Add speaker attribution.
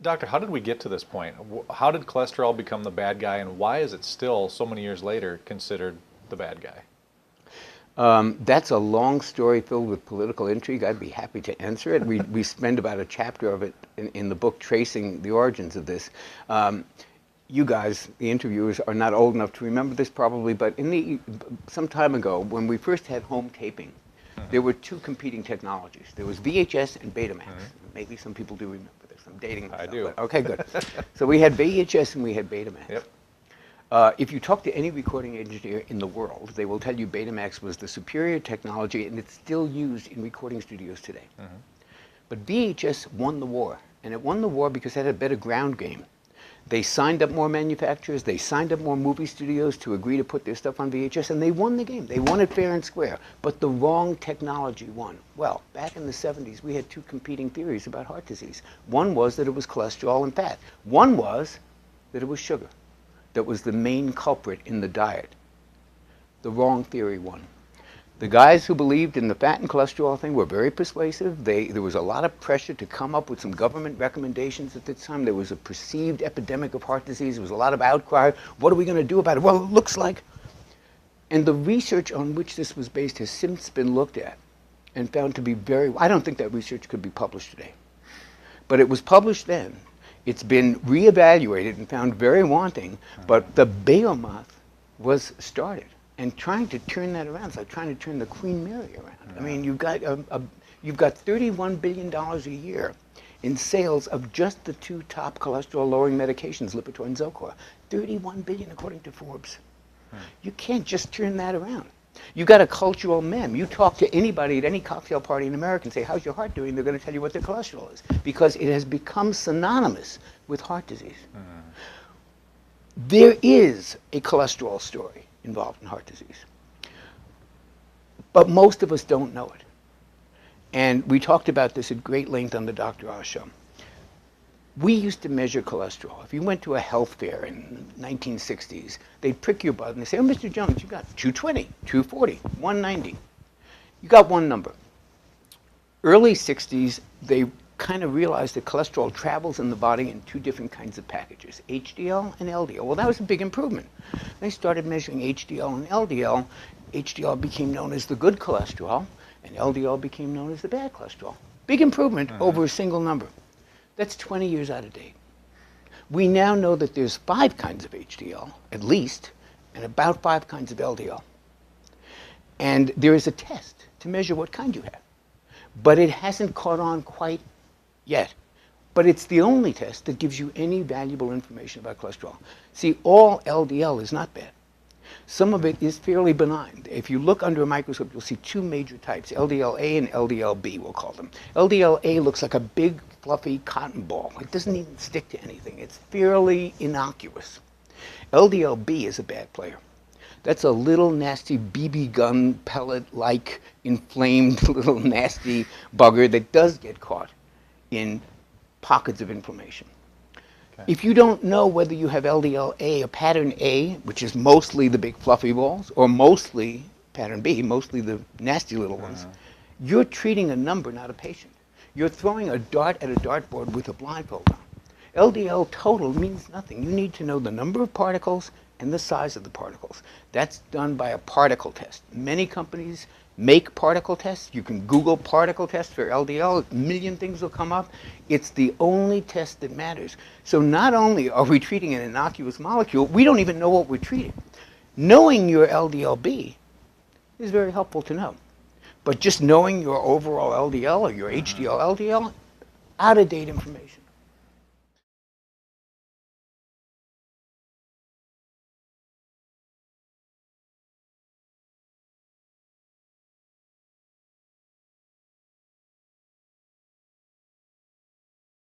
Speaker 1: Doctor, how did we get to this point? How did cholesterol become the bad guy, and why is it still, so many years later, considered the bad guy?
Speaker 2: That's a long story filled with political intrigue. I'd be happy to answer it. We spend about a chapter of it in the book tracing the origins of this. You guys, the interviewers, are not old enough to remember this probably, but some time ago, when we first had home taping, there were two competing technologies. There was VHS and Betamax. Maybe some people do remember this. I'm dating myself.
Speaker 1: I do.
Speaker 2: Okay, good. So we had VHS and we had Betamax.
Speaker 1: Yep.
Speaker 2: If you talk to any recording engineer in the world, they will tell you Betamax was the superior technology, and it's still used in recording studios today. But VHS won the war, and it won the war because it had a better ground game. They signed up more manufacturers, they signed up more movie studios to agree to put their stuff on VHS, and they won the game. They won it fair and square, but the wrong technology won. Well, back in the 70s, we had two competing theories about heart disease. One was that it was cholesterol and fat. One was that it was sugar that was the main culprit in the diet. The wrong theory won. The guys who believed in the fat and cholesterol thing were very persuasive. There was a lot of pressure to come up with some government recommendations at the time. There was a perceived epidemic of heart disease. There was a lot of outcry. What are we going to do about it? Well, it looks like. And the research on which this was based has since been looked at and found to be I don't think that research could be published today. But it was published then. It's been reevaluated and found very wanting, but the behemoth was started. And trying to turn that around, it's like trying to turn the Queen Mary around. I mean, you've got $31 billion a year in sales of just the two top cholesterol-lowering medications, Lipitor and Zocor. $31 billion according to Forbes. You can't just turn that around. You got a cultural mem. You talk to anybody at any cocktail party in America and say, how's your heart doing? They're going to tell you what their cholesterol is because it has become synonymous with heart disease. There is a cholesterol story involved in heart disease. But most of us don't know it. And we talked about this at great length on the Dr. Oz show. We used to measure cholesterol. If you went to a health fair in the 1960s, they'd prick your butt and they'd say, oh, Mr. Jones, you got 220, 240, 190. You got one number. Early 60s, they kind of realized that cholesterol travels in the body in two different kinds of packages, HDL and LDL. Well, that was a big improvement. They started measuring HDL and LDL. HDL became known as the good cholesterol, and LDL became known as the bad cholesterol. Big improvement over a single number. That's 20 years out of date. We now know that there's 5 kinds of HDL, at least, and about 5 kinds of LDL. And there is a test to measure what kind you have. But it hasn't caught on quite yet. But it's the only test that gives you any valuable information about cholesterol. See, all LDL is not bad. Some of it is fairly benign. If you look under a microscope, you'll see 2 major types, LDL-A and LDL-B, we'll call them. LDL-A looks like a big, fluffy cotton ball. It doesn't even stick to anything. It's fairly innocuous. LDL-B is a bad player. That's a little nasty BB gun pellet-like inflamed little nasty bugger that does get caught in pockets of inflammation. If you don't know whether you have LDL-A or pattern A, which is mostly the big fluffy balls, or mostly pattern B, mostly the nasty little ones, you're treating a number, not a patient. You're throwing a dart at a dartboard with a blindfold on. LDL total means nothing. You need to know the number of particles and the size of the particles. That's done by a particle test. Many companies make particle tests. You can Google particle tests for LDL. A million things will come up. It's the only test that matters. So not only are we treating an innocuous molecule, we don't even know what we're treating. Knowing your LDL-B is very helpful to know. But just knowing your overall LDL or your HDL-LDL, out-of-date information.